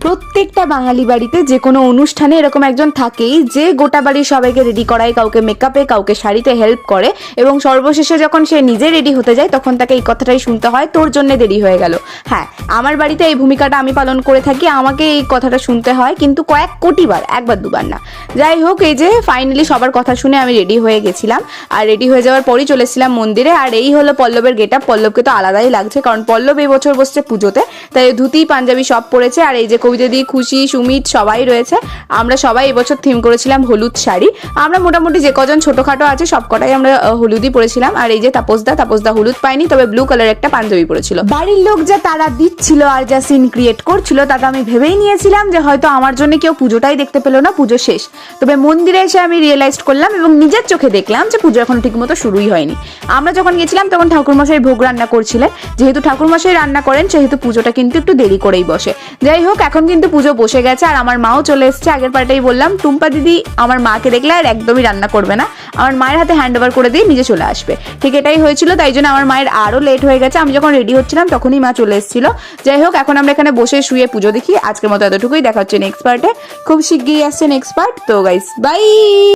প্রত্যেকটা বাঙালি বাড়িতে যে কোনো অনুষ্ঠানে এরকম একজন থাকেই যে গোটা বাড়ির সবাইকে রেডি করায়, কাউকে মেকআপে, কাউকে শাড়িতে হেল্প করে এবং সর্বশেষে যখন সে নিজে রেডি হতে যায় তখন তাকে এই কথাটাই শুনতে হয়, তোর জন্য দেরি হয়ে গেল। হ্যাঁ, আমার বাড়িতে এই ভূমিকাটা আমি পালন করে থাকি, আমাকে এই কথাটা শুনতে হয়, কিন্তু কয়েক কোটি বার, একবার দুবার না। যাই হোক, এই যে ফাইনালি সবার কথা শুনে আমি রেডি হয়ে গেছিলাম, আর রেডি হয়ে যাওয়ার পরই চলেছিলাম মন্দিরে। আর এই হলো পল্লবের গেট আপ। পল্লবকে তো আলাদাই লাগছে, কারণ পল্লব এই বছর বসছে পুজোতে, তাই ধুতি পাঞ্জাবি সব পরেছে। আর এই যে কবিতা দি, খুশি, সুমিত সবাই রয়েছে। আমরা সবাই এবছর থিম করেছিলাম হলুদ শাড়ি। আমরা মোটামুটি যে কজন ছোটখাটো আছে সব কটাই আমরা হলুদই পরেছিলাম। আর এই যে তাপসদা হলুদ পাইনি, তবে ব্লু কালার একটা পাঞ্জাবি পরেছিল। বাড়ির লোক যা তারা দিচ্ছিল আর যা সিন ক্রিয়েট করছিল তাতে আমি ভেবেই নিয়েছিলাম যে হয়তো আমার জন্য কেউ পুজোটাই দেখতে পেলো না, পুজো শেষ। তবে মন্দিরে এসে আমি রিয়েলাইজ করলাম এবং নিজের চোখে দেখলাম যে পুজো এখন ঠিকমতো শুরুই হয়নি। আমরা যখন গেছিলাম তখন ঠাকুরমশাই ভোগ রান্না করছিলেন। যেহেতু ঠাকুরমশাই রান্না করেন সেহেতু পুজোটা কিন্তু একটু দেরি করেই বসে। যাই হোক, এখন কিন্তু পুজো বসে গেছে আর আমার মাও চলে এসছে। আগের পার্টেই বললাম টুম্পা দিদি আমার মাকে দেখলে আর একদমই রান্না করবে না, আমার মায়ের হাতে হ্যান্ড ওভার করে দিয়ে নিজে চলে আসবে। ঠিক এটাই হয়েছিল, তাই জন্য আমার মায়ের আরও লেট হয়ে গেছে। আমি যখন রেডি হচ্ছিলাম তখনই মা চলে এসেছিল। যাই হোক, এখন আমরা এখানে বসে শুয়ে পুজো দেখি। আজকের মতো এতটুকুই, দেখা হচ্ছে নেক্সট পার্টে। খুব শিগগিরই আসছে নেক্সট পার্ট। তো গাইস, বাই।